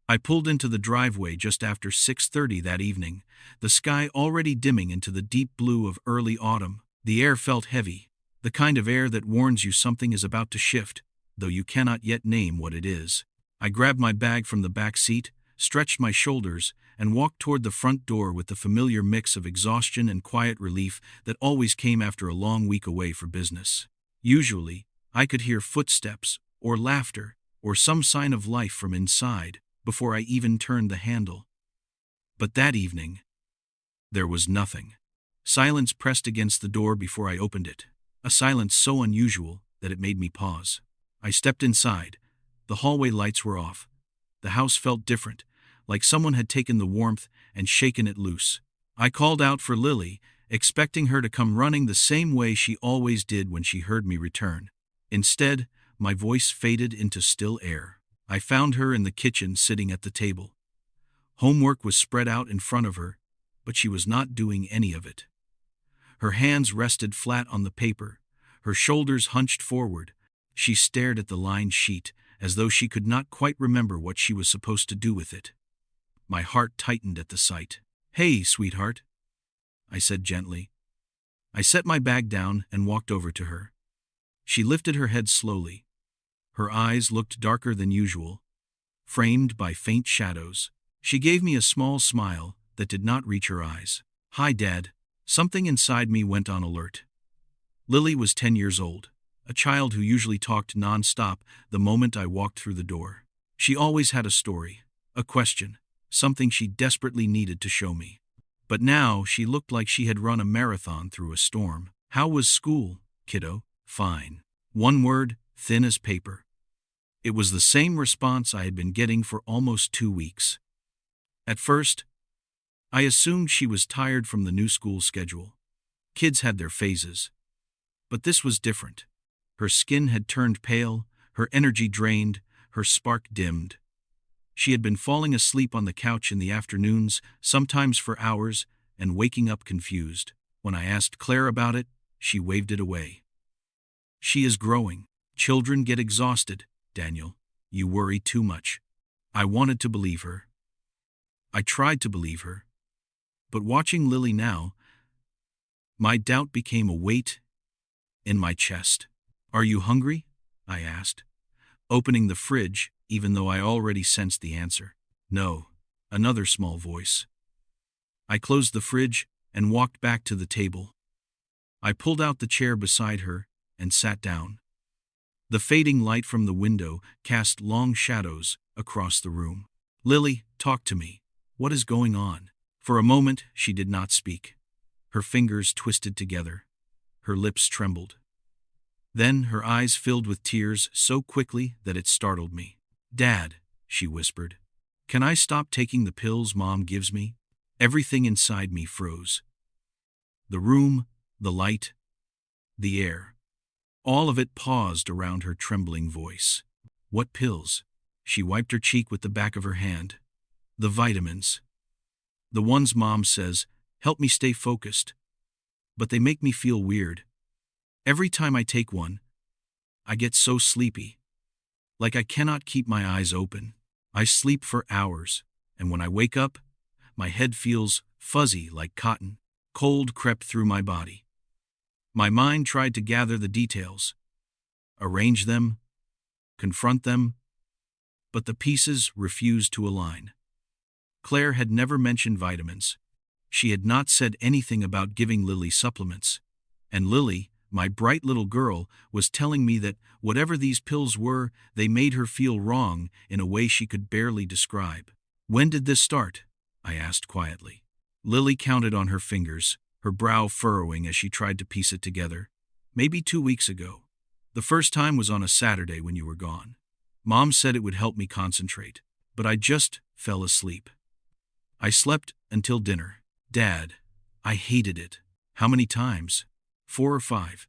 I pulled into the driveway just after 6:30 that evening, the sky already dimming into the deep blue of early autumn. The air felt heavy, the kind of air that warns you something is about to shift, though you cannot yet name what it is. I grabbed my bag from the back seat, stretched my shoulders, and walked toward the front door with the familiar mix of exhaustion and quiet relief that always came after a long week away for business. Usually, I could hear footsteps, or laughter, or some sign of life from inside, before I even turned the handle. But that evening, there was nothing. Silence pressed against the door before I opened it, a silence so unusual that it made me pause. I stepped inside. The hallway lights were off. The house felt different, like someone had taken the warmth and shaken it loose. I called out for Lily, expecting her to come running the same way she always did when she heard me return. Instead, my voice faded into still air. I found her in the kitchen sitting at the table. Homework was spread out in front of her, but she was not doing any of it. Her hands rested flat on the paper, her shoulders hunched forward. She stared at the lined sheet, as though she could not quite remember what she was supposed to do with it. My heart tightened at the sight. "Hey, sweetheart," I said gently. I set my bag down and walked over to her. She lifted her head slowly. Her eyes looked darker than usual, framed by faint shadows. She gave me a small smile that did not reach her eyes. "Hi, Dad." Something inside me went on alert. Lily was 10 years old, a child who usually talked non-stop the moment I walked through the door. She always had a story, a question, something she desperately needed to show me. But now she looked like she had run a marathon through a storm. "How was school, kiddo?" "Fine." One word, thin as paper. It was the same response I had been getting for almost 2 weeks. At first, I assumed she was tired from the new school schedule. Kids had their phases. But this was different. Her skin had turned pale, her energy drained, her spark dimmed. She had been falling asleep on the couch in the afternoons, sometimes for hours, and waking up confused. When I asked Claire about it, she waved it away. "She is growing. Children get exhausted, Daniel. You worry too much." I wanted to believe her. I tried to believe her. But watching Lily now, my doubt became a weight in my chest. "Are you hungry?" I asked, opening the fridge, even though I already sensed the answer. "No," another small voice. I closed the fridge and walked back to the table. I pulled out the chair beside her and sat down. The fading light from the window cast long shadows across the room. "Lily, talk to me. What is going on?" For a moment, she did not speak. Her fingers twisted together. Her lips trembled. Then her eyes filled with tears so quickly that it startled me. "Dad," she whispered, "can I stop taking the pills Mom gives me?" Everything inside me froze. The room, the light, the air. All of it paused around her trembling voice. "What pills?" She wiped her cheek with the back of her hand. "The vitamins. The ones Mom says help me stay focused. But they make me feel weird. Every time I take one, I get so sleepy. Like I cannot keep my eyes open. I sleep for hours, and when I wake up, my head feels fuzzy like cotton. Cold crept through my body. My mind tried to gather the details, arrange them, confront them, but the pieces refused to align. Claire had never mentioned vitamins. She had not said anything about giving Lily supplements. And Lily, my bright little girl, was telling me that whatever these pills were, they made her feel wrong in a way she could barely describe. "When did this start?" I asked quietly. Lily counted on her fingers, her brow furrowing as she tried to piece it together. "Maybe 2 weeks ago. The first time was on a Saturday when you were gone. Mom said it would help me concentrate, but I just fell asleep. I slept until dinner. Dad, I hated it." "How many times?" 4 or 5.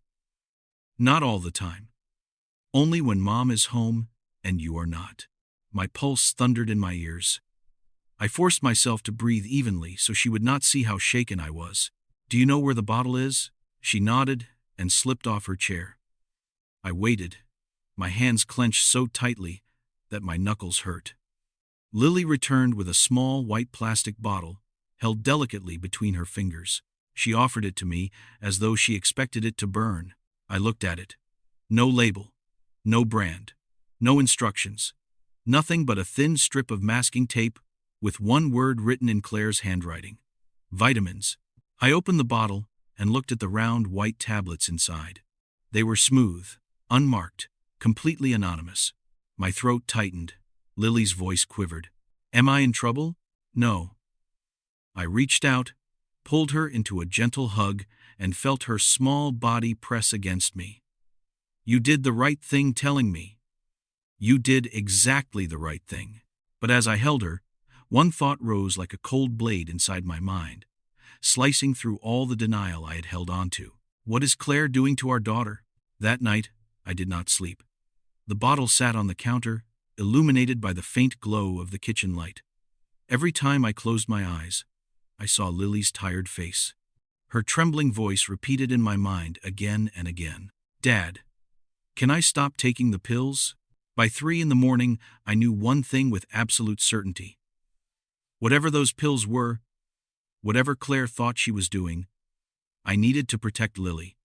"Not all the time. Only when Mom is home and you are not." My pulse thundered in my ears. I forced myself to breathe evenly so she would not see how shaken I was. "Do you know where the bottle is?" She nodded and slipped off her chair. I waited, my hands clenched so tightly that my knuckles hurt. Lily returned with a small white plastic bottle, held delicately between her fingers. She offered it to me as though she expected it to burn. I looked at it. No label, no brand, no instructions. Nothing but a thin strip of masking tape with one word written in Claire's handwriting. Vitamins. I opened the bottle and looked at the round white tablets inside. They were smooth, unmarked, completely anonymous. My throat tightened. Lily's voice quivered. Am I in trouble? No. I reached out, pulled her into a gentle hug, and felt her small body press against me. You did the right thing telling me. You did exactly the right thing. But as I held her, one thought rose like a cold blade inside my mind, slicing through all the denial I had held on to. What is Claire doing to our daughter? That night, I did not sleep. The bottle sat on the counter, illuminated by the faint glow of the kitchen light. Every time I closed my eyes, I saw Lily's tired face. Her trembling voice repeated in my mind again and again. Dad, can I stop taking the pills? By 3 a.m, I knew one thing with absolute certainty. Whatever those pills were, whatever Claire thought she was doing, I needed to protect Lily.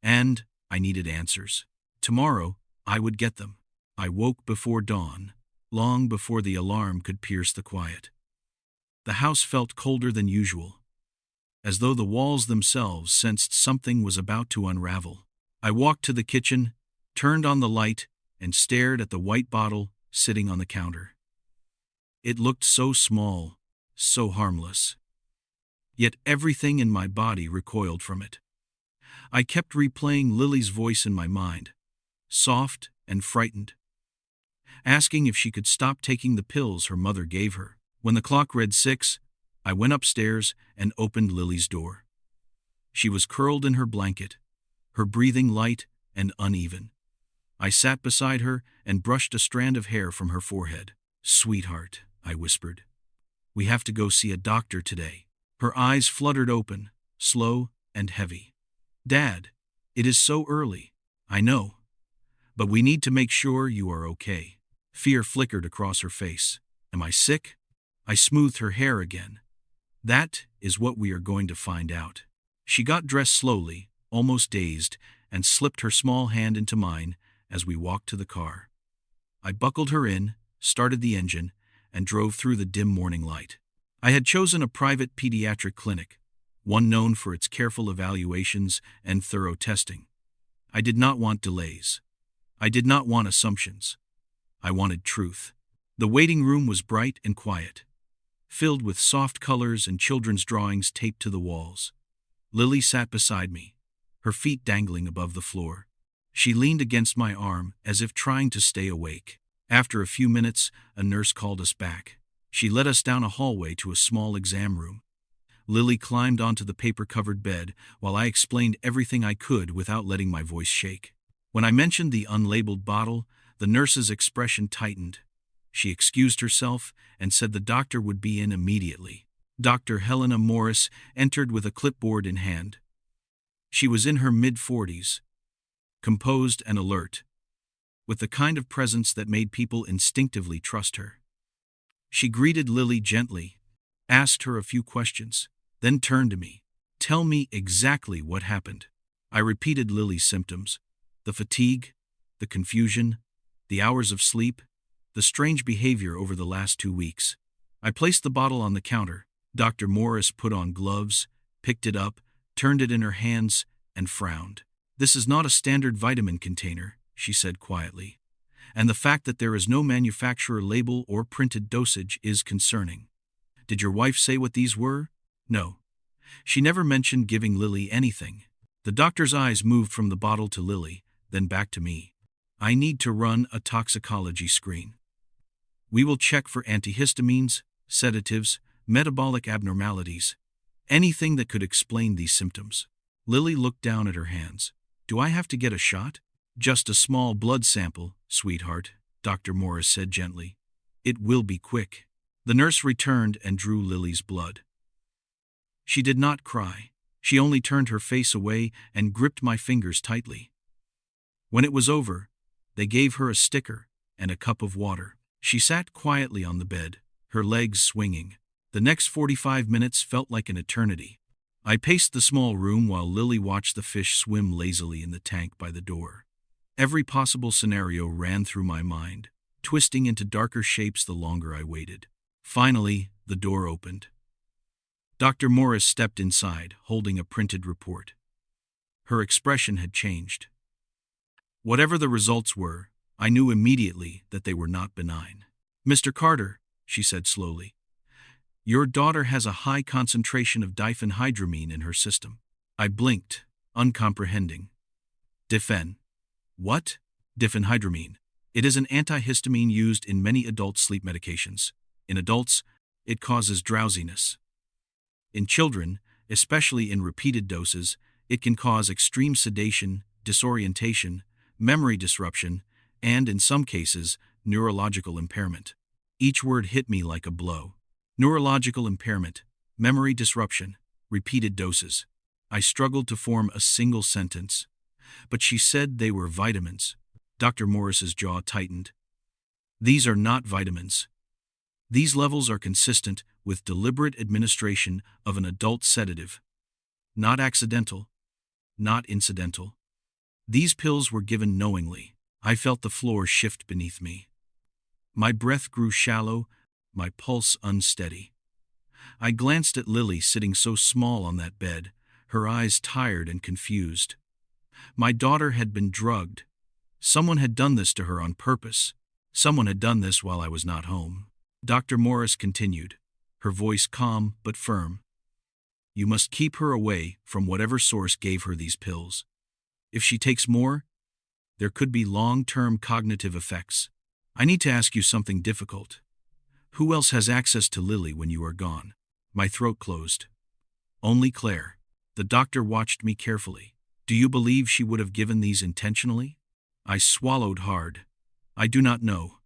And I needed answers. Tomorrow, I would get them. I woke before dawn, long before the alarm could pierce the quiet. The house felt colder than usual, as though the walls themselves sensed something was about to unravel. I walked to the kitchen, turned on the light, and stared at the white bottle sitting on the counter. It looked so small, so harmless. Yet everything in my body recoiled from it. I kept replaying Lily's voice in my mind, soft and frightened, asking if she could stop taking the pills her mother gave her. When the clock read 6, I went upstairs and opened Lily's door. She was curled in her blanket, her breathing light and uneven. I sat beside her and brushed a strand of hair from her forehead. Sweetheart, I whispered. We have to go see a doctor today. Her eyes fluttered open, slow and heavy. Dad, it is so early. I know. But we need to make sure you are okay. Fear flickered across her face. Am I sick? I smoothed her hair again. That is what we are going to find out. She got dressed slowly, almost dazed, and slipped her small hand into mine as we walked to the car. I buckled her in, started the engine, and drove through the dim morning light. I had chosen a private pediatric clinic, one known for its careful evaluations and thorough testing. I did not want delays. I did not want assumptions. I wanted truth. The waiting room was bright and quiet, filled with soft colors and children's drawings taped to the walls. Lily sat beside me, her feet dangling above the floor. She leaned against my arm as if trying to stay awake. After a few minutes, a nurse called us back. She led us down a hallway to a small exam room. Lily climbed onto the paper-covered bed while I explained everything I could without letting my voice shake. When I mentioned the unlabeled bottle, the nurse's expression tightened. She excused herself and said the doctor would be in immediately. Dr. Helena Morris entered with a clipboard in hand. She was in her mid-40s, composed and alert, with the kind of presence that made people instinctively trust her. She greeted Lily gently, asked her a few questions, then turned to me. Tell me exactly what happened. I repeated Lily's symptoms: the fatigue, the confusion, the hours of sleep, the strange behavior over the last 2 weeks. I placed the bottle on the counter. Dr. Morris put on gloves, picked it up, turned it in her hands, and frowned. This is not a standard vitamin container, she said quietly, and the fact that there is no manufacturer label or printed dosage is concerning. Did your wife say what these were? No. She never mentioned giving Lily anything. The doctor's eyes moved from the bottle to Lily, then back to me. I need to run a toxicology screen. We will check for antihistamines, sedatives, metabolic abnormalities, anything that could explain these symptoms. Lily looked down at her hands. Do I have to get a shot? Just a small blood sample, sweetheart, Dr. Morris said gently. It will be quick. The nurse returned and drew Lily's blood. She did not cry. She only turned her face away and gripped my fingers tightly. When it was over, they gave her a sticker and a cup of water. She sat quietly on the bed, her legs swinging. The next 45 minutes felt like an eternity. I paced the small room while Lily watched the fish swim lazily in the tank by the door. Every possible scenario ran through my mind, twisting into darker shapes the longer I waited. Finally, the door opened. Dr. Morris stepped inside, holding a printed report. Her expression had changed. Whatever the results were, I knew immediately that they were not benign. "Mr. Carter," she said slowly, "your daughter has a high concentration of diphenhydramine in her system." I blinked, uncomprehending. Difen. What? Diphenhydramine. It is an antihistamine used in many adult sleep medications. In adults, it causes drowsiness. In children, especially in repeated doses, it can cause extreme sedation, disorientation, memory disruption, and, in some cases, neurological impairment. Each word hit me like a blow. Neurological impairment, memory disruption, repeated doses. I struggled to form a single sentence. But she said they were vitamins. Dr. Morris's jaw tightened. "These are not vitamins. These levels are consistent with deliberate administration of an adult sedative. Not accidental. Not incidental. These pills were given knowingly." I felt the floor shift beneath me. My breath grew shallow, my pulse unsteady. I glanced at Lily sitting so small on that bed, her eyes tired and confused. My daughter had been drugged. Someone had done this to her on purpose. Someone had done this while I was not home. Dr. Morris continued, her voice calm but firm. "You must keep her away from whatever source gave her these pills. If she takes more, there could be long-term cognitive effects. I need to ask you something difficult. Who else has access to Lily when you are gone?" My throat closed. "Only Claire." The doctor watched me carefully. "Do you believe she would have given these intentionally?" I swallowed hard. "I do not know.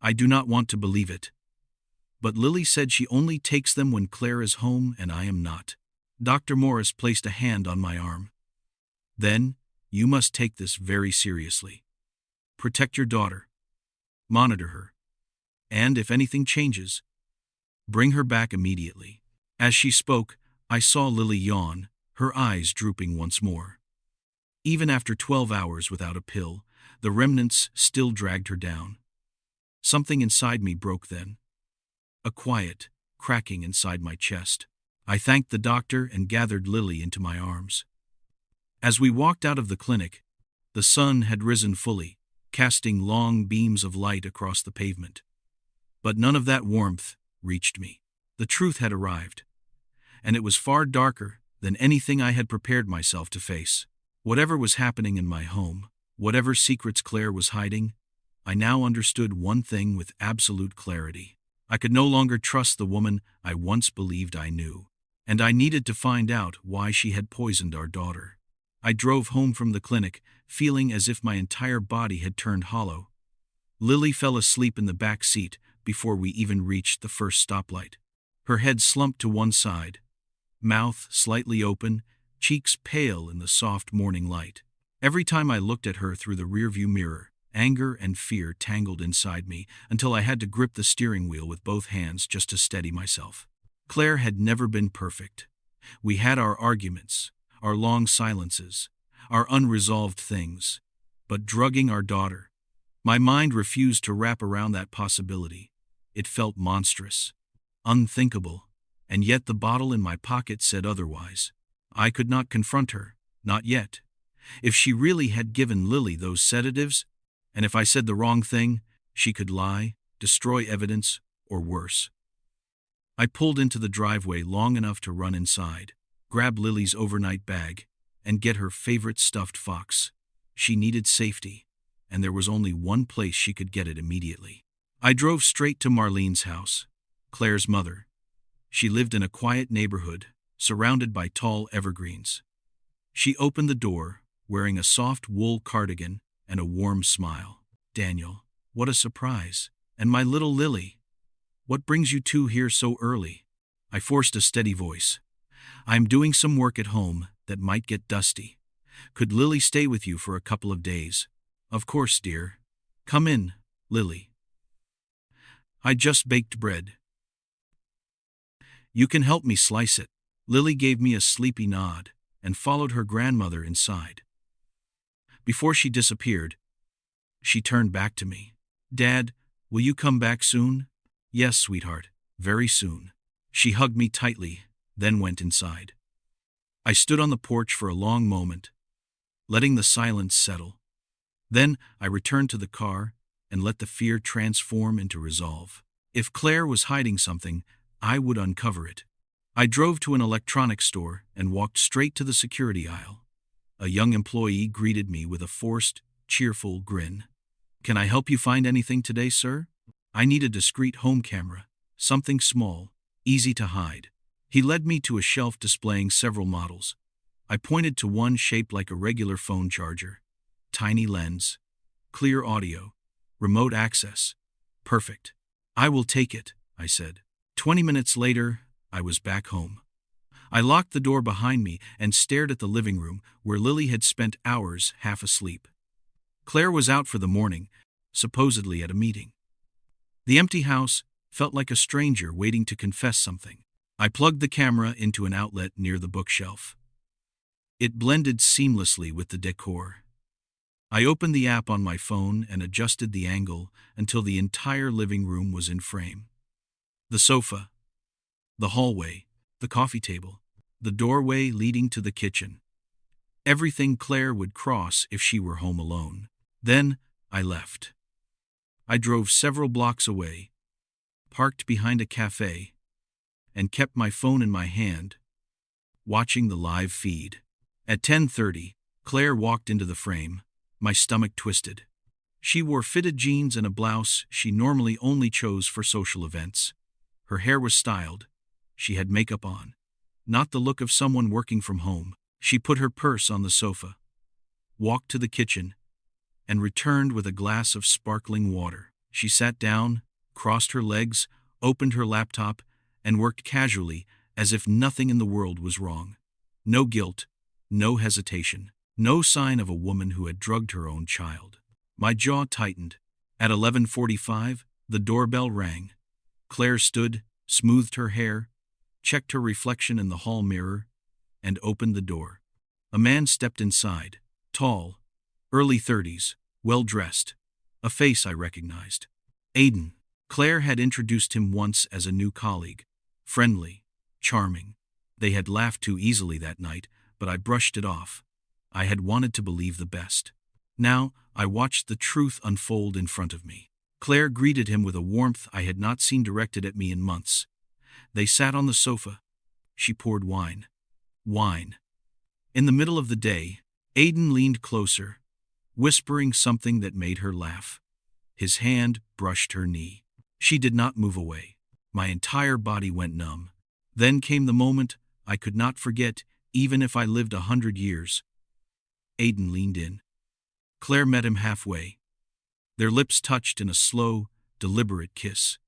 I do not want to believe it. But Lily said she only takes them when Claire is home and I am not." Dr. Morris placed a hand on my arm. "Then, you must take this very seriously. Protect your daughter. Monitor her. And if anything changes, bring her back immediately." As she spoke, I saw Lily yawn, her eyes drooping once more. Even after 12 hours without a pill, the remnants still dragged her down. Something inside me broke then. A quiet cracking inside my chest. I thanked the doctor and gathered Lily into my arms. As we walked out of the clinic, the sun had risen fully, casting long beams of light across the pavement. But none of that warmth reached me. The truth had arrived, and it was far darker than anything I had prepared myself to face. Whatever was happening in my home, whatever secrets Claire was hiding, I now understood one thing with absolute clarity. I could no longer trust the woman I once believed I knew, and I needed to find out why she had poisoned our daughter. I drove home from the clinic, feeling as if my entire body had turned hollow. Lily fell asleep in the back seat before we even reached the first stoplight. Her head slumped to one side, mouth slightly open, cheeks pale in the soft morning light. Every time I looked at her through the rearview mirror, anger and fear tangled inside me until I had to grip the steering wheel with both hands just to steady myself. Claire had never been perfect. We had our arguments, our long silences, our unresolved things. But drugging our daughter, my mind refused to wrap around that possibility. It felt monstrous, unthinkable, and yet the bottle in my pocket said otherwise. I could not confront her, not yet. If she really had given Lily those sedatives, and if I said the wrong thing, she could lie, destroy evidence, or worse. I pulled into the driveway long enough to run inside, grab Lily's overnight bag, and get her favorite stuffed fox. She needed safety, and there was only one place she could get it immediately. I drove straight to Marlene's house, Claire's mother. She lived in a quiet neighborhood, surrounded by tall evergreens. She opened the door, wearing a soft wool cardigan and a warm smile. "Daniel, what a surprise. And my little Lily. What brings you two here so early?" I forced a steady voice. "I am doing some work at home that might get dusty. Could Lily stay with you for a couple of days?" "Of course, dear. Come in, Lily." I just baked bread. You can help me slice it. Lily gave me a sleepy nod and followed her grandmother inside. Before she disappeared, she turned back to me. Dad, will you come back soon? Yes, sweetheart, very soon. She hugged me tightly, then went inside. I stood on the porch for a long moment, letting the silence settle. Then I returned to the car and let the fear transform into resolve. If Claire was hiding something, I would uncover it. I drove to an electronics store and walked straight to the security aisle. A young employee greeted me with a forced, cheerful grin. Can I help you find anything today, sir? I need a discreet home camera, something small, easy to hide. He led me to a shelf displaying several models. I pointed to one shaped like a regular phone charger. Tiny lens, clear audio, remote access. Perfect. I will take it, I said. 20 minutes later, I was back home. I locked the door behind me and stared at the living room where Lily had spent hours half asleep. Claire was out for the morning, supposedly at a meeting. The empty house felt like a stranger waiting to confess something. I plugged the camera into an outlet near the bookshelf. It blended seamlessly with the decor. I opened the app on my phone and adjusted the angle until the entire living room was in frame. The sofa, the hallway, the coffee table, the doorway leading to the kitchen. Everything Claire would cross if she were home alone. Then I left. I drove several blocks away, parked behind a cafe, and kept my phone in my hand, watching the live feed. At 10:30, Claire walked into the frame. My stomach twisted. She wore fitted jeans and a blouse she normally only chose for social events. Her hair was styled. She had makeup on. Not the look of someone working from home. She put her purse on the sofa, walked to the kitchen, and returned with a glass of sparkling water. She sat down, crossed her legs, opened her laptop, and worked casually as if nothing in the world was wrong. No guilt, no hesitation, no sign of a woman who had drugged her own child. My jaw tightened. At 11:45, the doorbell rang. Claire stood, smoothed her hair, checked her reflection in the hall mirror, and opened the door. A man stepped inside, tall, early 30s, well-dressed, a face I recognized. Aiden. Claire had introduced him once as a new colleague. Friendly, charming. They had laughed too easily that night, but I brushed it off. I had wanted to believe the best. Now, I watched the truth unfold in front of me. Claire greeted him with a warmth I had not seen directed at me in months. They sat on the sofa. She poured wine. Wine. In the middle of the day, Aiden leaned closer, whispering something that made her laugh. His hand brushed her knee. She did not move away. My entire body went numb. Then came the moment I could not forget, even if I lived 100 years. Aiden leaned in. Claire met him halfway. Their lips touched in a slow, deliberate kiss.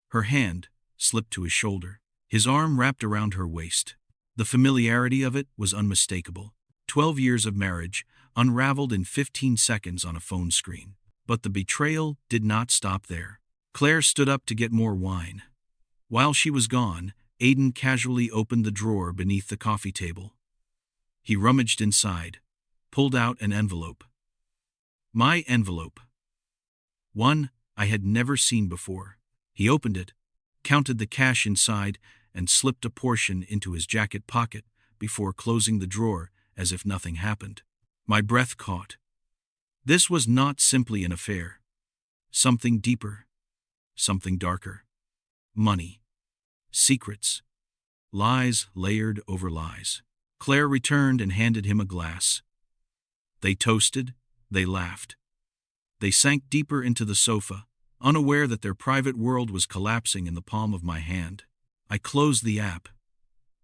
Her hand slipped to his shoulder. His arm wrapped around her waist. The familiarity of it was unmistakable. 12 years of marriage, unraveled in 15 seconds on a phone screen. But the betrayal did not stop there. Claire stood up to get more wine. While she was gone, Aiden casually opened the drawer beneath the coffee table. He rummaged inside, pulled out an envelope. My envelope. One I had never seen before. He opened it, counted the cash inside, and slipped a portion into his jacket pocket before closing the drawer as if nothing happened. My breath caught. This was not simply an affair. Something deeper. Something darker. Money. Secrets. Lies layered over lies. Claire returned and handed him a glass. They toasted, they laughed. They sank deeper into the sofa, unaware that their private world was collapsing in the palm of my hand. I closed the app.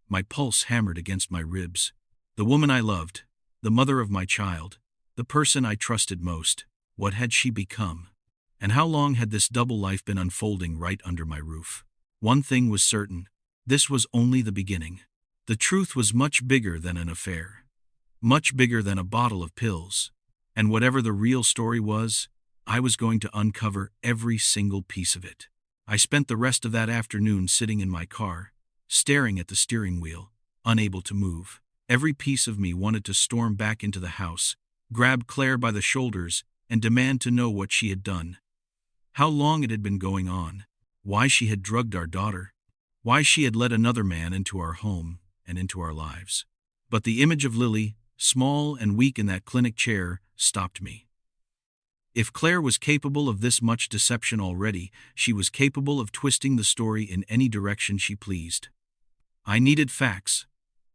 My pulse hammered against my ribs. The woman I loved, the mother of my child, the person I trusted most, what had she become? And how long had this double life been unfolding right under my roof? One thing was certain. This was only the beginning. The truth was much bigger than an affair. Much bigger than a bottle of pills. And whatever the real story was, I was going to uncover every single piece of it. I spent the rest of that afternoon sitting in my car, staring at the steering wheel, unable to move. Every piece of me wanted to storm back into the house, grab Claire by the shoulders, and demand to know what she had done. How long it had been going on, why she had drugged our daughter, why she had let another man into our home and into our lives. But the image of Lily, small and weak in that clinic chair, stopped me. If Claire was capable of this much deception already, she was capable of twisting the story in any direction she pleased. I needed facts,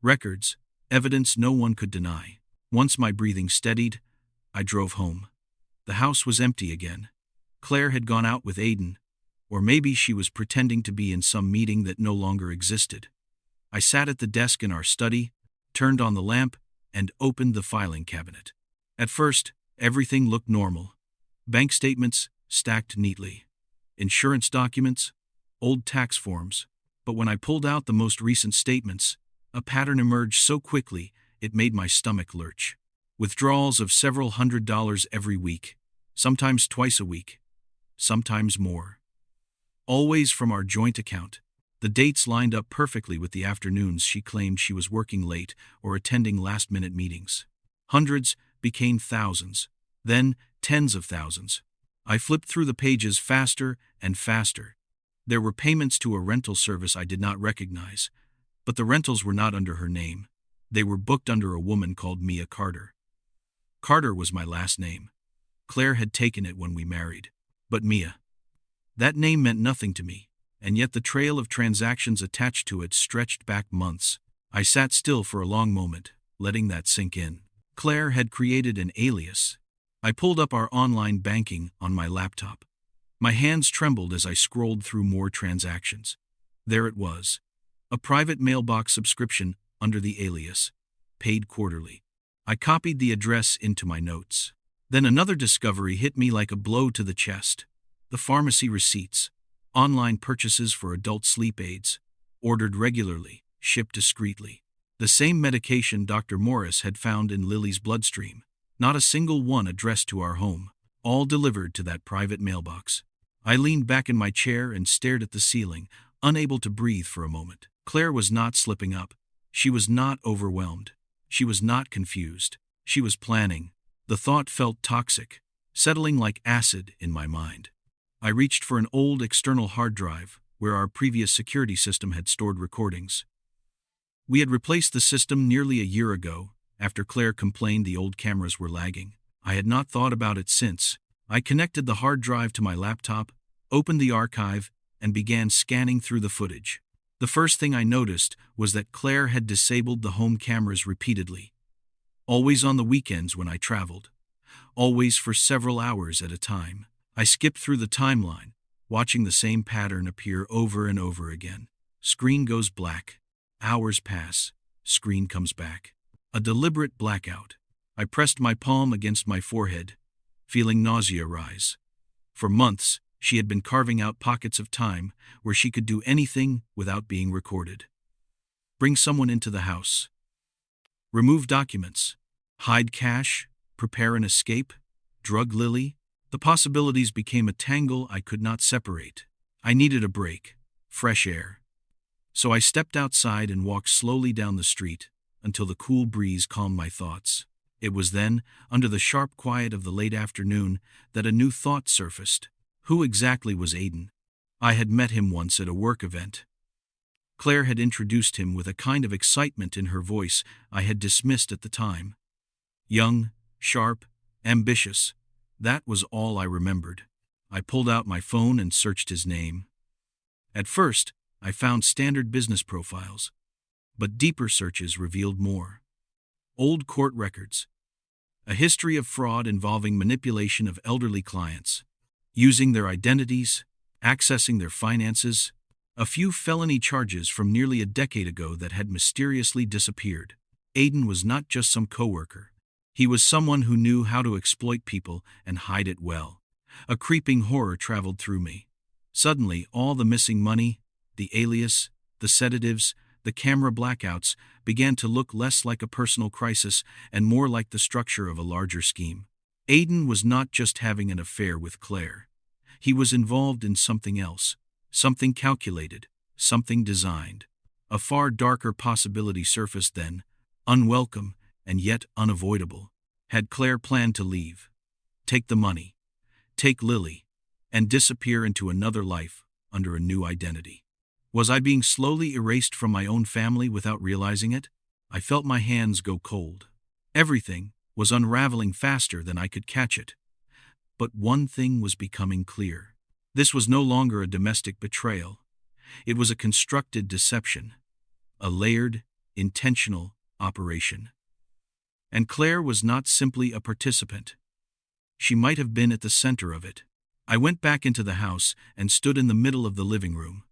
records, evidence no one could deny. Once my breathing steadied, I drove home. The house was empty again. Claire had gone out with Aiden, or maybe she was pretending to be in some meeting that no longer existed. I sat at the desk in our study, turned on the lamp, and opened the filing cabinet. At first, everything looked normal. Bank statements stacked neatly. Insurance documents, old tax forms. But when I pulled out the most recent statements, a pattern emerged so quickly it made my stomach lurch. Withdrawals of several $100s every week, sometimes twice a week, sometimes more. Always from our joint account. The dates lined up perfectly with the afternoons she claimed she was working late or attending last-minute meetings. Hundreds became thousands, then tens of thousands. I flipped through the pages faster and faster. There were payments to a rental service I did not recognize, but the rentals were not under her name. They were booked under a woman called Mia Carter. Carter was my last name. Claire had taken it when we married. But Mia. That name meant nothing to me, and yet the trail of transactions attached to it stretched back months. I sat still for a long moment, letting that sink in. Claire had created an alias. I pulled up our online banking on my laptop. My hands trembled as I scrolled through more transactions. There it was. A private mailbox subscription under the alias, paid quarterly. I copied the address into my notes. Then another discovery hit me like a blow to the chest. The pharmacy receipts, online purchases for adult sleep aids, ordered regularly, shipped discreetly. The same medication Dr. Morris had found in Lily's bloodstream. Not a single one addressed to our home, all delivered to that private mailbox. I leaned back in my chair and stared at the ceiling, unable to breathe for a moment. Claire was not slipping up. She was not overwhelmed. She was not confused. She was planning. The thought felt toxic, settling like acid in my mind. I reached for an old external hard drive where our previous security system had stored recordings. We had replaced the system nearly a year ago, after Claire complained the old cameras were lagging. I had not thought about it since. I connected the hard drive to my laptop, opened the archive, and began scanning through the footage. The first thing I noticed was that Claire had disabled the home cameras repeatedly. Always on the weekends when I traveled. Always for several hours at a time. I skipped through the timeline, watching the same pattern appear over and over again. Screen goes black. Hours pass. Screen comes back. A deliberate blackout. I pressed my palm against my forehead, feeling nausea rise. For months, she had been carving out pockets of time where she could do anything without being recorded. Bring someone into the house. Remove documents. Hide cash. Prepare an escape. Drug Lily. The possibilities became a tangle I could not separate. I needed a break. Fresh air. So I stepped outside and walked slowly down the street until the cool breeze calmed my thoughts. It was then, under the sharp quiet of the late afternoon, that a new thought surfaced. Who exactly was Aiden? I had met him once at a work event. Claire had introduced him with a kind of excitement in her voice I had dismissed at the time. Young, sharp, ambitious. That was all I remembered. I pulled out my phone and searched his name. At first, I found standard business profiles, but deeper searches revealed more. Old court records. A history of fraud involving manipulation of elderly clients, using their identities, accessing their finances, a few felony charges from nearly a decade ago that had mysteriously disappeared. Aiden was not just some coworker. He was someone who knew how to exploit people and hide it well. A creeping horror traveled through me. Suddenly, all the missing money, the alias, the sedatives, the camera blackouts began to look less like a personal crisis and more like the structure of a larger scheme. Aiden was not just having an affair with Claire. He was involved in something else, Something calculated, something designed. A far darker possibility surfaced then, unwelcome and yet unavoidable. Had Claire planned to leave, take the money, take Lily, and disappear into another life under a new identity? Was I being slowly erased from my own family without realizing it? I felt my hands go cold. Everything was unraveling faster than I could catch it. But one thing was becoming clear. This was no longer a domestic betrayal. It was a constructed deception, a layered, intentional operation. And Claire was not simply a participant. She might have been at the center of it. I went back into the house and stood in the middle of the living room.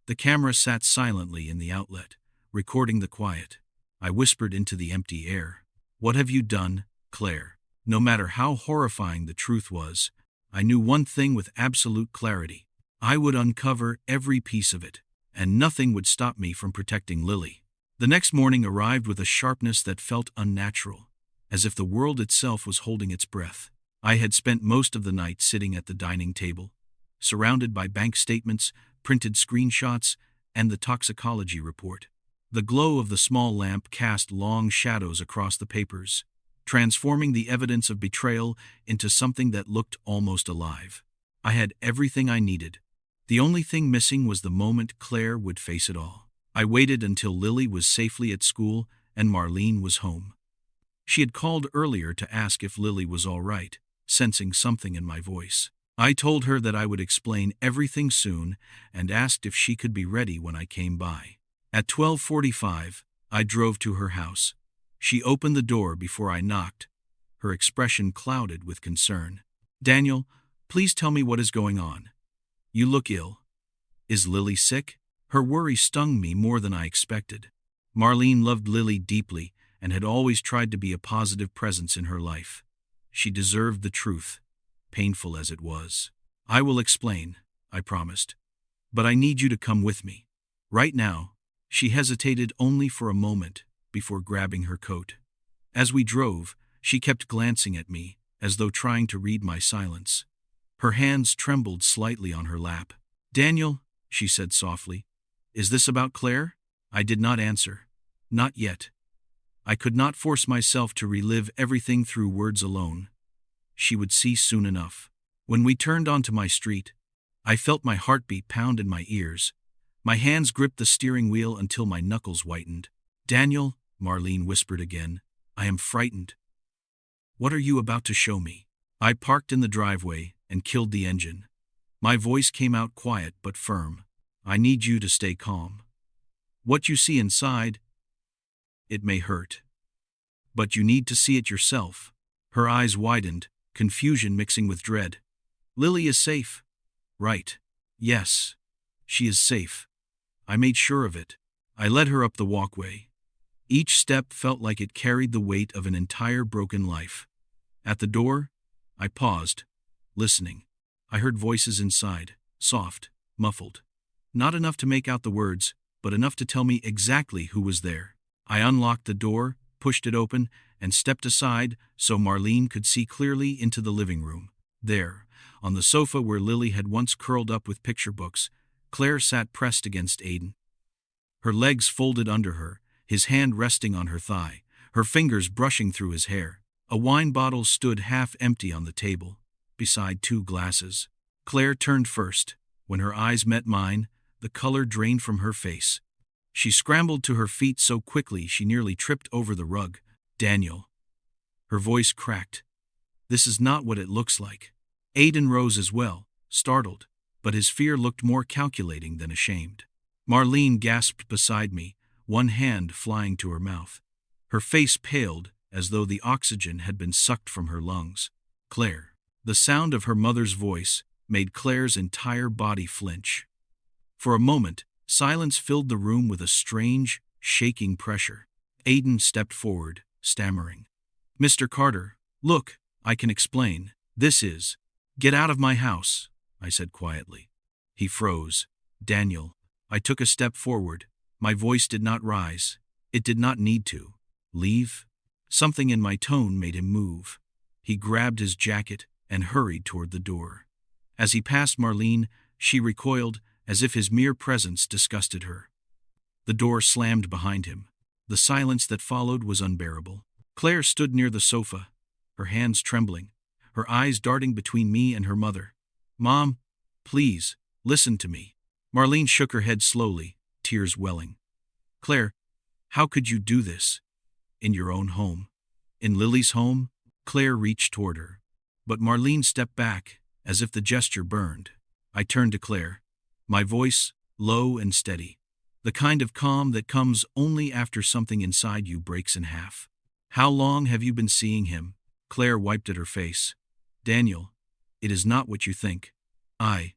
The camera sat silently in the outlet, recording the quiet. I whispered into the empty air. "What have you done, Claire?" No matter how horrifying the truth was, I knew one thing with absolute clarity. I would uncover every piece of it, and nothing would stop me from protecting Lily. The next morning arrived with a sharpness that felt unnatural, as if the world itself was holding its breath. I had spent most of the night sitting at the dining table, surrounded by bank statements, printed screenshots, and the toxicology report. The glow of the small lamp cast long shadows across the papers, transforming the evidence of betrayal into something that looked almost alive. I had everything I needed. The only thing missing was the moment Claire would face it all. I waited until Lily was safely at school and Marlene was home. She had called earlier to ask if Lily was all right, sensing something in my voice. I told her that I would explain everything soon and asked if she could be ready when I came by. At 12:45, I drove to her house. She opened the door before I knocked, her expression clouded with concern. "Daniel, please tell me what is going on. You look ill. Is Lily sick?" Her worry stung me more than I expected. Marlene loved Lily deeply and had always tried to be a positive presence in her life. She deserved the truth, painful as it was. "I will explain," I promised. "But I need you to come with me. Right now." She hesitated only for a moment before grabbing her coat. As we drove, she kept glancing at me, as though trying to read my silence. Her hands trembled slightly on her lap. "Daniel," she said softly, "is this about Claire?" I did not answer. Not yet. I could not force myself to relive everything through words alone. She would see soon enough. When we turned onto my street, I felt my heartbeat pound in my ears. My hands gripped the steering wheel until my knuckles whitened. "Daniel," Marlene whispered again, "I am frightened." "What are you about to show me?" I parked in the driveway and killed the engine. My voice came out quiet but firm. "I need you to stay calm. What you see inside, it may hurt. But you need to see it yourself." Her eyes widened, confusion mixing with dread. "Lily is safe, right?" "Yes, she is safe. I made sure of it." I led her up the walkway. Each step felt like it carried the weight of an entire broken life. At the door, I paused, listening. I heard voices inside, soft, muffled. Not enough to make out the words, but enough to tell me exactly who was there. I unlocked the door, pushed it open, and stepped aside so Marlene could see clearly into the living room. There, on the sofa where Lily had once curled up with picture books, Claire sat pressed against Aiden. Her legs folded under her, his hand resting on her thigh, her fingers brushing through his hair. A wine bottle stood half empty on the table, beside two glasses. Claire turned first. When her eyes met mine, the color drained from her face. She scrambled to her feet so quickly she nearly tripped over the rug. "Daniel." Her voice cracked. "This is not what it looks like." Aiden rose as well, startled, but his fear looked more calculating than ashamed. Marlene gasped beside me, one hand flying to her mouth. Her face paled as though the oxygen had been sucked from her lungs. "Claire." The sound of her mother's voice made Claire's entire body flinch. For a moment, silence filled the room with a strange, shaking pressure. Aiden stepped forward, stammering. "Mr. Carter, look, I can explain. This is—" "Get out of my house," I said quietly. He froze. "Daniel." I took a step forward. My voice did not rise. It did not need to. "Leave?" Something in my tone made him move. He grabbed his jacket and hurried toward the door. As he passed Marlene, she recoiled as if his mere presence disgusted her. The door slammed behind him. The silence that followed was unbearable. Claire stood near the sofa, her hands trembling, her eyes darting between me and her mother. "Mom, please, listen to me." Marlene shook her head slowly, tears welling. "Claire, how could you do this? In your own home? In Lily's home?" Claire reached toward her. But Marlene stepped back, as if the gesture burned. I turned to Claire, my voice low and steady, the kind of calm that comes only after something inside you breaks in half. "How long have you been seeing him?" Claire wiped at her face. "Daniel, it is not what you think. I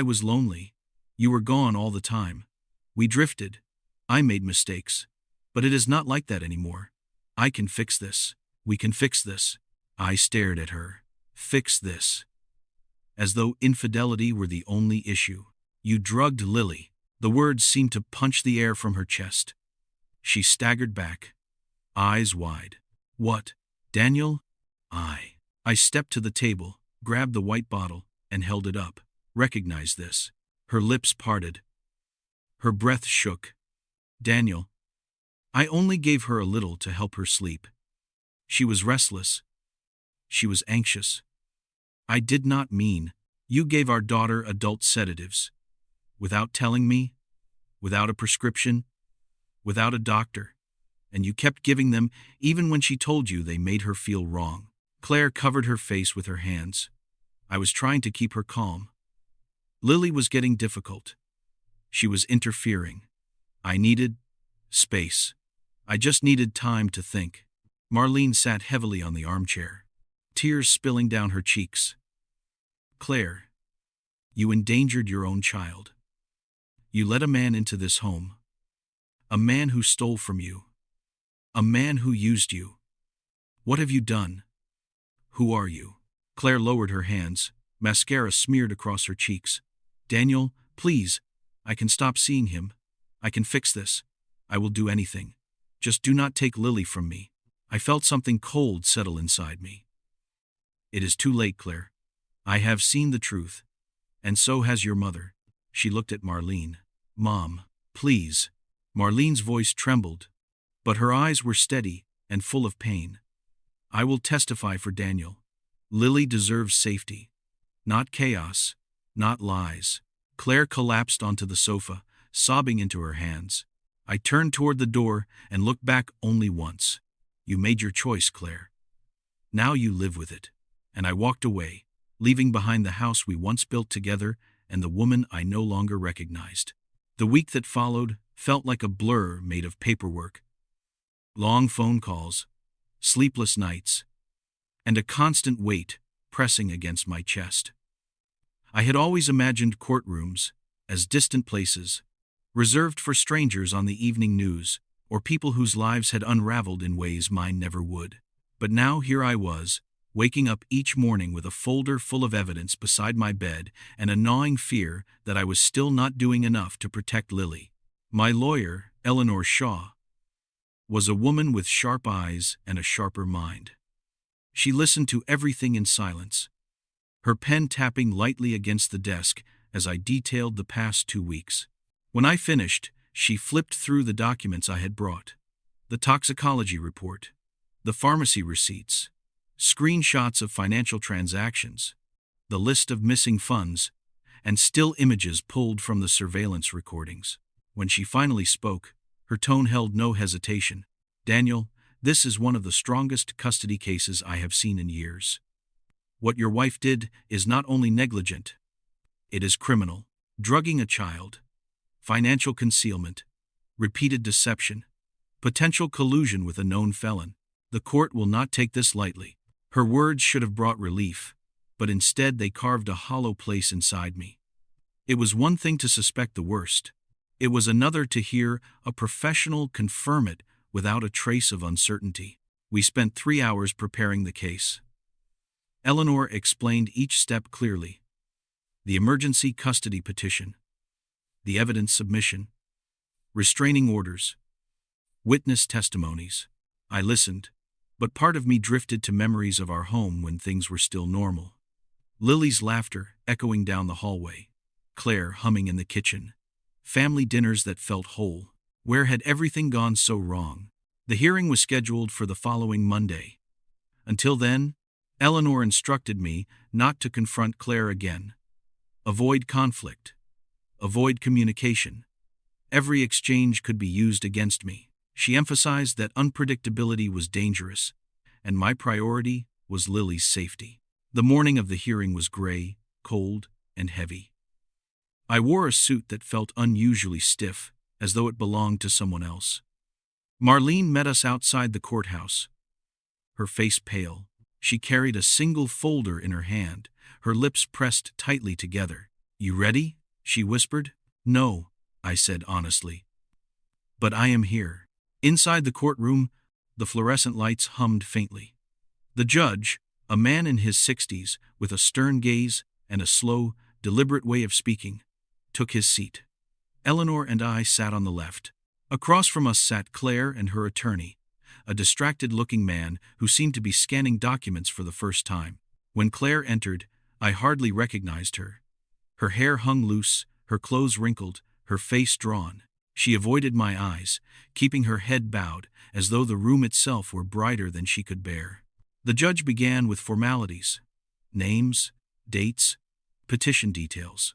was lonely. You were gone all the time. We drifted. I made mistakes. But it is not like that anymore. I can fix this. We can fix this." I stared at her. Fix this. As though infidelity were the only issue. "You drugged Lily." The words seemed to punch the air from her chest. She staggered back, eyes wide. "What, Daniel?" I stepped to the table, grabbed the white bottle, and held it up. "Recognize this." Her lips parted. Her breath shook. "Daniel, I only gave her a little to help her sleep. She was restless. She was anxious. I did not mean. You gave our daughter adult sedatives. Without telling me, without a prescription, without a doctor. And you kept giving them even when she told you they made her feel wrong." Claire covered her face with her hands. I was trying to keep her calm. Lily was getting difficult. She was interfering. I needed space. I just needed time to think. Marlene sat heavily on the armchair, tears spilling down her cheeks. "Claire, you endangered your own child. You let a man into this home. A man who stole from you. A man who used you. What have you done? Who are you?" Claire lowered her hands, mascara smeared across her cheeks. "Daniel, please, I can stop seeing him. I can fix this. I will do anything. Just do not take Lily from me." I felt something cold settle inside me. "It is too late, Claire. I have seen the truth. And so has your mother." She looked at Marlene. "Mom, please." Marlene's voice trembled, but her eyes were steady and full of pain. "I will testify for Daniel. Lily deserves safety. Not chaos, not lies." Claire collapsed onto the sofa, sobbing into her hands. I turned toward the door and looked back only once. "You made your choice, Claire. Now you live with it." And I walked away, leaving behind the house we once built together and the woman I no longer recognized. The week that followed felt like a blur made of paperwork. Long phone calls, sleepless nights, and a constant weight pressing against my chest. I had always imagined courtrooms as distant places, reserved for strangers on the evening news, or people whose lives had unraveled in ways mine never would. But now here I was, waking up each morning with a folder full of evidence beside my bed and a gnawing fear that I was still not doing enough to protect Lily. My lawyer, Eleanor Shaw, was a woman with sharp eyes and a sharper mind. She listened to everything in silence, her pen tapping lightly against the desk as I detailed the past 2 weeks. When I finished, she flipped through the documents I had brought. The toxicology report, the pharmacy receipts, screenshots of financial transactions, the list of missing funds, and still images pulled from the surveillance recordings. When she finally spoke, her tone held no hesitation. "Daniel, this is one of the strongest custody cases I have seen in years. What your wife did is not only negligent, it is criminal. Drugging a child, financial concealment, repeated deception, potential collusion with a known felon. The court will not take this lightly." Her words should have brought relief, but instead they carved a hollow place inside me. It was one thing to suspect the worst. It was another to hear a professional confirm it without a trace of uncertainty. We spent 3 hours preparing the case. Eleanor explained each step clearly. The emergency custody petition, the evidence submission, restraining orders, witness testimonies. I listened, but part of me drifted to memories of our home when things were still normal. Lily's laughter echoing down the hallway, Claire humming in the kitchen. Family dinners that felt whole. Where had everything gone so wrong? The hearing was scheduled for the following Monday. Until then, Eleanor instructed me not to confront Claire again. Avoid conflict. Avoid communication. Every exchange could be used against me. She emphasized that unpredictability was dangerous, and my priority was Lily's safety. The morning of the hearing was gray, cold, and heavy. I wore a suit that felt unusually stiff, as though it belonged to someone else. Marlene met us outside the courthouse. Her face pale, she carried a single folder in her hand, her lips pressed tightly together. "You ready?" she whispered. "No," I said honestly. "But I am here." Inside the courtroom, the fluorescent lights hummed faintly. The judge, a man in his 60s, with a stern gaze and a slow, deliberate way of speaking, took his seat. Eleanor and I sat on the left. Across from us sat Claire and her attorney, a distracted-looking man who seemed to be scanning documents for the first time. When Claire entered, I hardly recognized her. Her hair hung loose, her clothes wrinkled, her face drawn. She avoided my eyes, keeping her head bowed, as though the room itself were brighter than she could bear. The judge began with formalities: names, dates, petition details.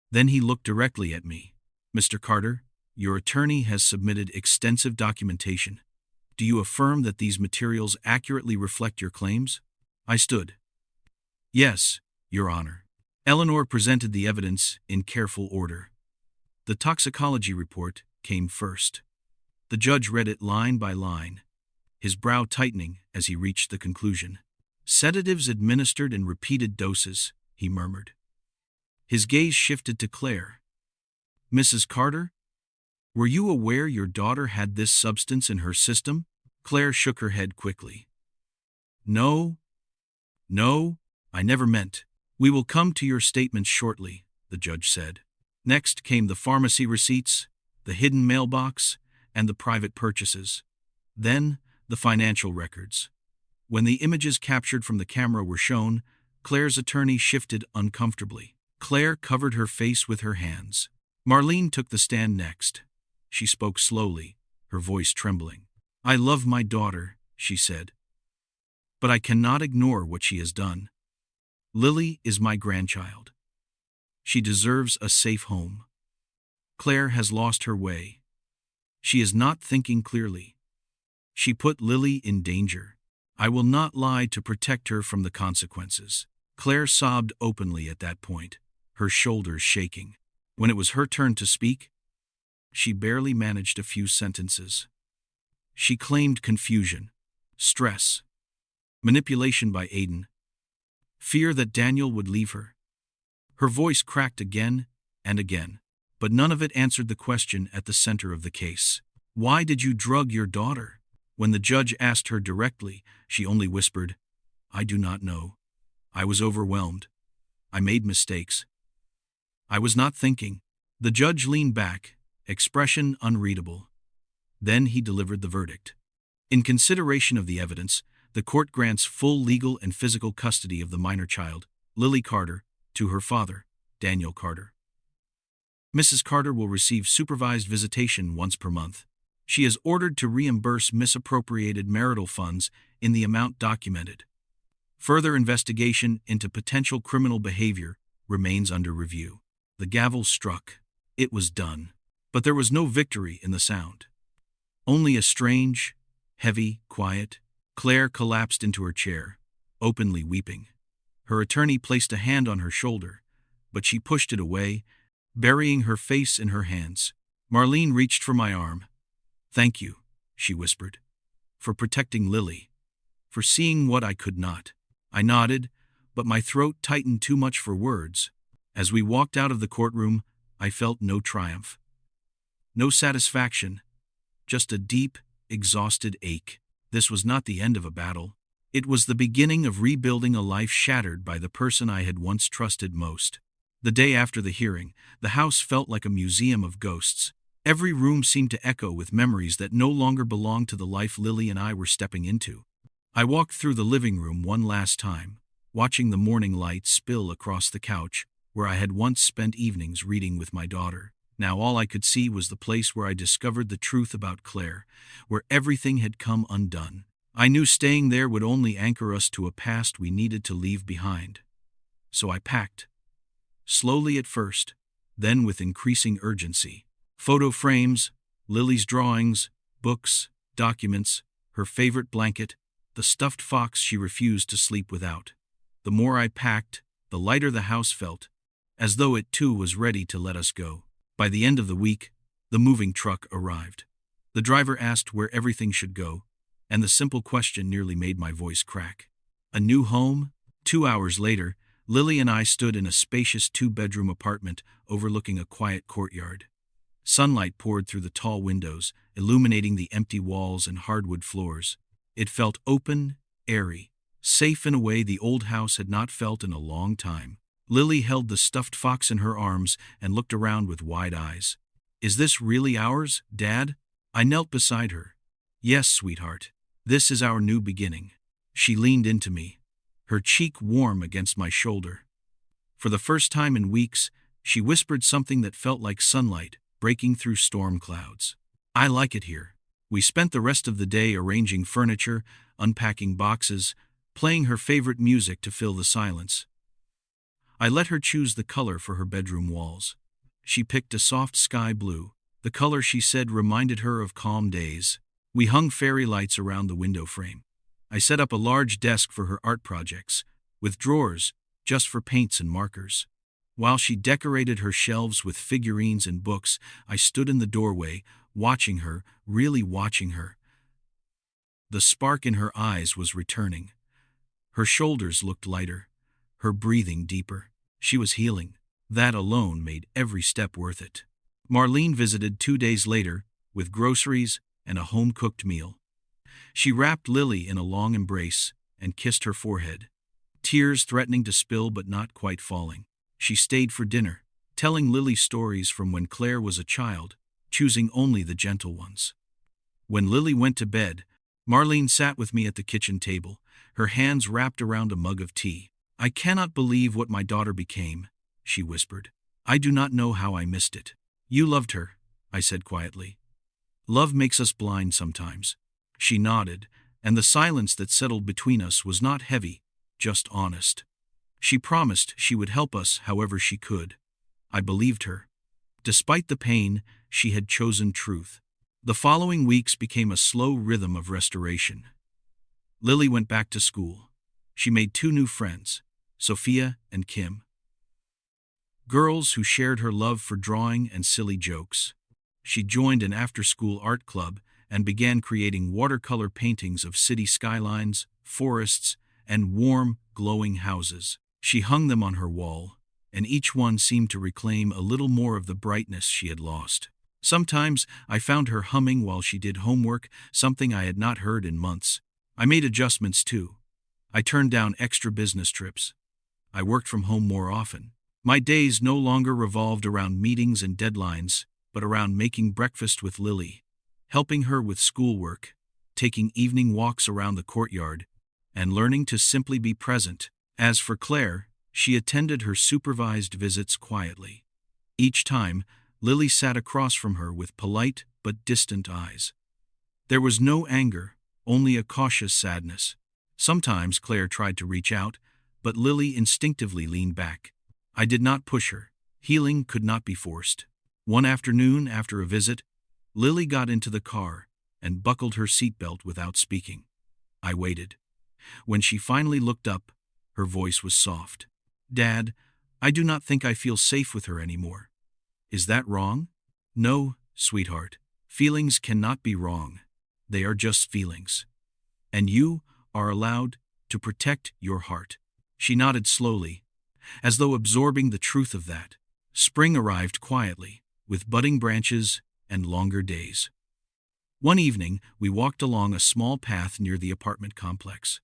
Then he looked directly at me. "Mr. Carter, your attorney has submitted extensive documentation. Do you affirm that these materials accurately reflect your claims?" I stood. "Yes, Your Honor." Eleanor presented the evidence in careful order. The toxicology report came first. The judge read it line by line, his brow tightening as he reached the conclusion. "Sedatives administered in repeated doses," he murmured. His gaze shifted to Claire. "Mrs. Carter, were you aware your daughter had this substance in her system?" Claire shook her head quickly. No, I never meant." "We will come to your statements shortly," the judge said. Next came the pharmacy receipts, the hidden mailbox, and the private purchases. Then, the financial records. When the images captured from the camera were shown, Claire's attorney shifted uncomfortably. Claire covered her face with her hands. Marlene took the stand next. She spoke slowly, her voice trembling. "I love my daughter," she said. "But I cannot ignore what she has done. Lily is my grandchild. She deserves a safe home. Claire has lost her way. She is not thinking clearly. She put Lily in danger. I will not lie to protect her from the consequences." Claire sobbed openly at that point, her shoulders shaking. When it was her turn to speak, she barely managed a few sentences. She claimed confusion, stress, manipulation by Aiden, fear that Daniel would leave her. Her voice cracked again and again, but none of it answered the question at the center of the case. "Why did you drug your daughter?" When the judge asked her directly, she only whispered, "I do not know. I was overwhelmed. I made mistakes. I was not thinking." The judge leaned back, expression unreadable. Then he delivered the verdict. In consideration of the evidence, the court grants full legal and physical custody of the minor child, Lily Carter, to her father, Daniel Carter. Mrs. Carter will receive supervised visitation once per month. She is ordered to reimburse misappropriated marital funds in the amount documented. Further investigation into potential criminal behavior remains under review. The gavel struck. It was done. But there was no victory in the sound. Only a strange, heavy quiet. Claire collapsed into her chair, openly weeping. Her attorney placed a hand on her shoulder, but she pushed it away, burying her face in her hands. Marlene reached for my arm. "Thank you," she whispered, "for protecting Lily, for seeing what I could not." I nodded, but my throat tightened too much for words. As we walked out of the courtroom, I felt no triumph, no satisfaction, just a deep, exhausted ache. This was not the end of a battle. It was the beginning of rebuilding a life shattered by the person I had once trusted most. The day after the hearing, the house felt like a museum of ghosts. Every room seemed to echo with memories that no longer belonged to the life Lily and I were stepping into. I walked through the living room one last time, watching the morning light spill across the couch, where I had once spent evenings reading with my daughter. Now all I could see was the place where I discovered the truth about Claire, where everything had come undone. I knew staying there would only anchor us to a past we needed to leave behind. So I packed. Slowly at first, then with increasing urgency. Photo frames, Lily's drawings, books, documents, her favorite blanket, the stuffed fox she refused to sleep without. The more I packed, the lighter the house felt, as though it too was ready to let us go. By the end of the week, the moving truck arrived. The driver asked where everything should go, and the simple question nearly made my voice crack. A new home? 2 hours later, Lily and I stood in a spacious 2-bedroom apartment overlooking a quiet courtyard. Sunlight poured through the tall windows, illuminating the empty walls and hardwood floors. It felt open, airy, safe in a way the old house had not felt in a long time. Lily held the stuffed fox in her arms and looked around with wide eyes. "Is this really ours, Dad?" I knelt beside her. "Yes, sweetheart. This is our new beginning." She leaned into me, her cheek warm against my shoulder. For the first time in weeks, she whispered something that felt like sunlight breaking through storm clouds. "I like it here." We spent the rest of the day arranging furniture, unpacking boxes, playing her favorite music to fill the silence. I let her choose the color for her bedroom walls. She picked a soft sky blue, the color she said reminded her of calm days. We hung fairy lights around the window frame. I set up a large desk for her art projects, with drawers just for paints and markers. While she decorated her shelves with figurines and books, I stood in the doorway, watching her, really watching her. The spark in her eyes was returning. Her shoulders looked lighter, her breathing deeper. She was healing. That alone made every step worth it. Marlene visited 2 days later, with groceries and a home-cooked meal. She wrapped Lily in a long embrace and kissed her forehead, tears threatening to spill but not quite falling. She stayed for dinner, telling Lily stories from when Claire was a child, choosing only the gentle ones. When Lily went to bed, Marlene sat with me at the kitchen table, her hands wrapped around a mug of tea. "I cannot believe what my daughter became," she whispered. "I do not know how I missed it." "You loved her," I said quietly. "Love makes us blind sometimes." She nodded, and the silence that settled between us was not heavy, just honest. She promised she would help us however she could. I believed her. Despite the pain, she had chosen truth. The following weeks became a slow rhythm of restoration. Lily went back to school. She made 2 new friends, Sophia and Kim. Girls who shared her love for drawing and silly jokes. She joined an after-school art club and began creating watercolor paintings of city skylines, forests, and warm, glowing houses. She hung them on her wall, and each one seemed to reclaim a little more of the brightness she had lost. Sometimes I found her humming while she did homework, something I had not heard in months. I made adjustments too. I turned down extra business trips. I worked from home more often. My days no longer revolved around meetings and deadlines, but around making breakfast with Lily, helping her with schoolwork, taking evening walks around the courtyard, and learning to simply be present. As for Claire, she attended her supervised visits quietly. Each time, Lily sat across from her with polite but distant eyes. There was no anger, only a cautious sadness. Sometimes Claire tried to reach out, but Lily instinctively leaned back. I did not push her. Healing could not be forced. One afternoon, after a visit, Lily got into the car and buckled her seatbelt without speaking. I waited. When she finally looked up, her voice was soft. "Dad, I do not think I feel safe with her anymore." "Is that wrong?" "No, sweetheart. Feelings cannot be wrong. They are just feelings. And you are allowed to protect your heart." She nodded slowly, as though absorbing the truth of that. Spring arrived quietly, with budding branches and longer days. One evening, we walked along a small path near the apartment complex.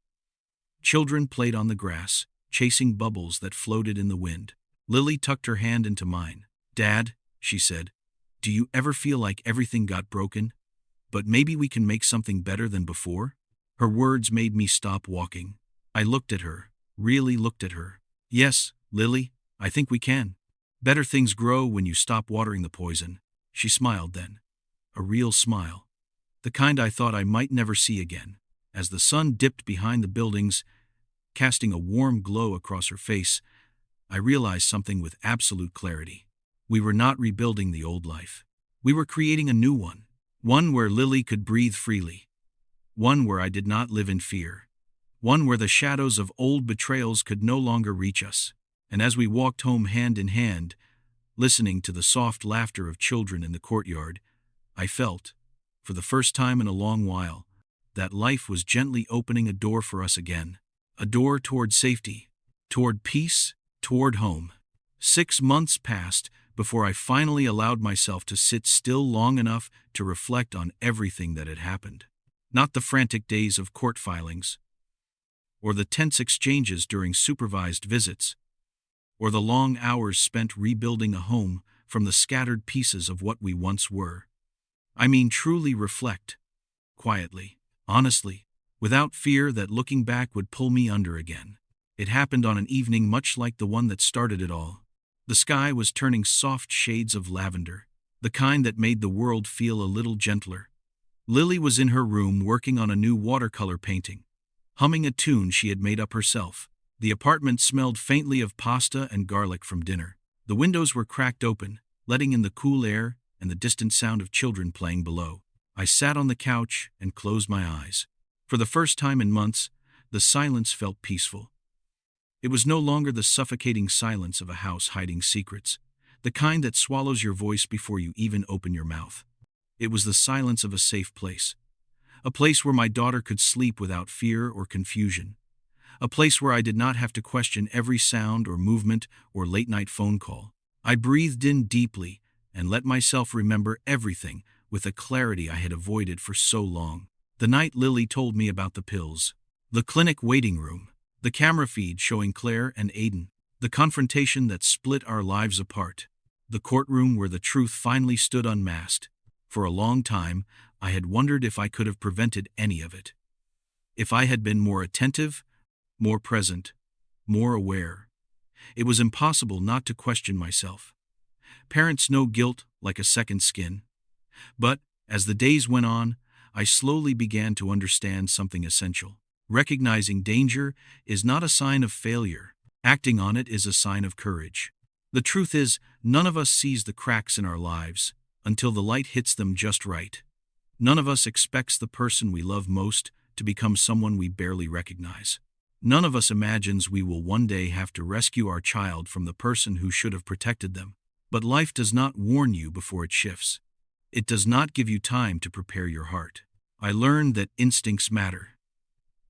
Children played on the grass, chasing bubbles that floated in the wind. Lily tucked her hand into mine. "Dad," she said, "do you ever feel like everything got broken? But maybe we can make something better than before?" Her words made me stop walking. I looked at her, really looked at her. "Yes, Lily," I think we can. Better things grow when you stop watering the poison. She smiled then. A real smile. The kind I thought I might never see again. As the sun dipped behind the buildings, casting a warm glow across her face, I realized something with absolute clarity. We were not rebuilding the old life. We were creating a new one. One where Lily could breathe freely. One where I did not live in fear. One where the shadows of old betrayals could no longer reach us. And as we walked home hand in hand, listening to the soft laughter of children in the courtyard, I felt, for the first time in a long while, that life was gently opening a door for us again. A door toward safety, toward peace, toward home. 6 months passed before I finally allowed myself to sit still long enough to reflect on everything that had happened. Not the frantic days of court filings, or the tense exchanges during supervised visits, or the long hours spent rebuilding a home from the scattered pieces of what we once were. I mean truly reflect, quietly, honestly, without fear that looking back would pull me under again. It happened on an evening much like the one that started it all. The sky was turning soft shades of lavender, the kind that made the world feel a little gentler. Lily was in her room working on a new watercolor painting, humming a tune she had made up herself. The apartment smelled faintly of pasta and garlic from dinner. The windows were cracked open, letting in the cool air and the distant sound of children playing below. I sat on the couch and closed my eyes. For the first time in months, the silence felt peaceful. It was no longer the suffocating silence of a house hiding secrets, the kind that swallows your voice before you even open your mouth. It was the silence of a safe place. A place where my daughter could sleep without fear or confusion. A place where I did not have to question every sound or movement or late-night phone call. I breathed in deeply and let myself remember everything with a clarity I had avoided for so long. The night Lily told me about the pills, the clinic waiting room, the camera feed showing Claire and Aiden, the confrontation that split our lives apart, the courtroom where the truth finally stood unmasked. For a long time, I had wondered if I could have prevented any of it. If I had been more attentive, more present, more aware. It was impossible not to question myself. Parents know guilt like a second skin. But, as the days went on, I slowly began to understand something essential. Recognizing danger is not a sign of failure. Acting on it is a sign of courage. The truth is, none of us sees the cracks in our lives until the light hits them just right. None of us expects the person we love most to become someone we barely recognize. None of us imagines we will one day have to rescue our child from the person who should have protected them. But life does not warn you before it shifts. It does not give you time to prepare your heart. I learned that instincts matter.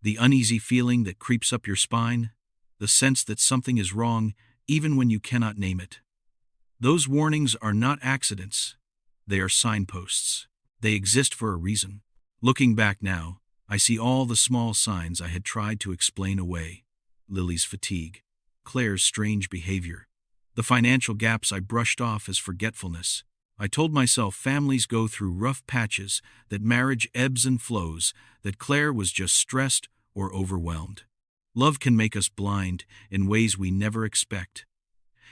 The uneasy feeling that creeps up your spine, the sense that something is wrong even when you cannot name it. Those warnings are not accidents. They are signposts. They exist for a reason. Looking back now, I see all the small signs I had tried to explain away. Lily's fatigue, Claire's strange behavior, the financial gaps I brushed off as forgetfulness. I told myself families go through rough patches, that marriage ebbs and flows, that Claire was just stressed or overwhelmed. Love can make us blind in ways we never expect.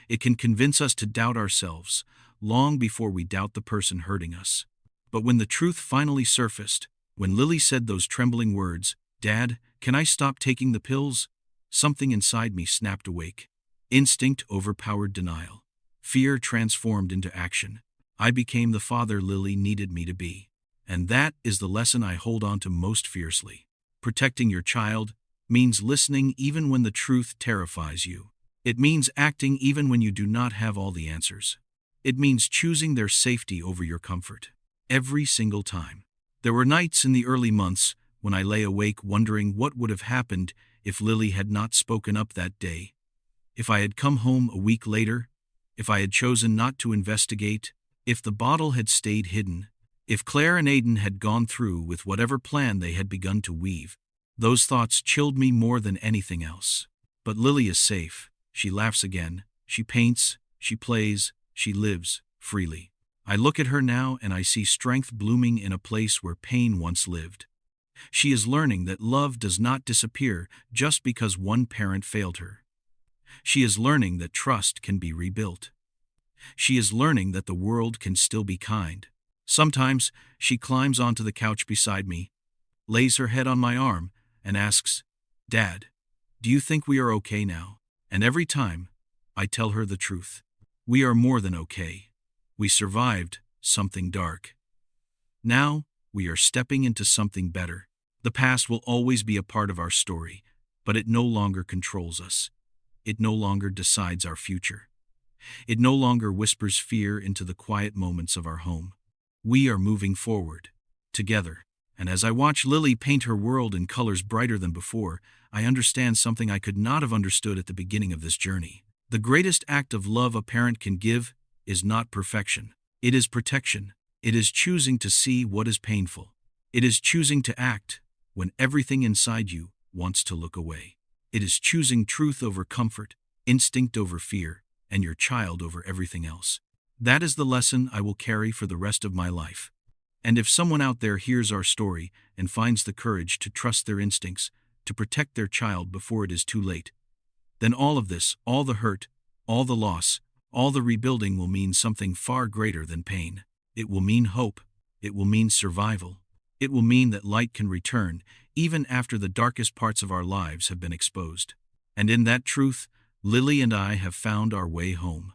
It can convince us to doubt ourselves, long before we doubt the person hurting us. But when the truth finally surfaced, when Lily said those trembling words, "Dad, can I stop taking the pills?" something inside me snapped awake. Instinct overpowered denial. Fear transformed into action. I became the father Lily needed me to be. And that is the lesson I hold on to most fiercely. Protecting your child means listening even when the truth terrifies you. It means acting even when you do not have all the answers. It means choosing their safety over your comfort. Every single time. There were nights in the early months when I lay awake wondering what would have happened if Lily had not spoken up that day. If I had come home a week later, if I had chosen not to investigate, if the bottle had stayed hidden, if Claire and Aiden had gone through with whatever plan they had begun to weave. Those thoughts chilled me more than anything else. But Lily is safe. She laughs again. She paints. She plays. She lives freely. I look at her now and I see strength blooming in a place where pain once lived. She is learning that love does not disappear just because one parent failed her. She is learning that trust can be rebuilt. She is learning that the world can still be kind. Sometimes she climbs onto the couch beside me, lays her head on my arm, and asks, "Dad, do you think we are okay now?" And every time, I tell her the truth. We are more than okay. We survived something dark. Now, we are stepping into something better. The past will always be a part of our story, but it no longer controls us. It no longer decides our future. It no longer whispers fear into the quiet moments of our home. We are moving forward, together. And as I watch Lily paint her world in colors brighter than before, I understand something I could not have understood at the beginning of this journey. The greatest act of love a parent can give is not perfection. It is protection. It is choosing to see what is painful. It is choosing to act when everything inside you wants to look away. It is choosing truth over comfort, instinct over fear, and your child over everything else. That is the lesson I will carry for the rest of my life. And if someone out there hears our story and finds the courage to trust their instincts, to protect their child before it is too late, then all of this, all the hurt, all the loss, all the rebuilding will mean something far greater than pain. It will mean hope. It will mean survival. It will mean that light can return even after the darkest parts of our lives have been exposed. And in that truth, Lily and I have found our way home.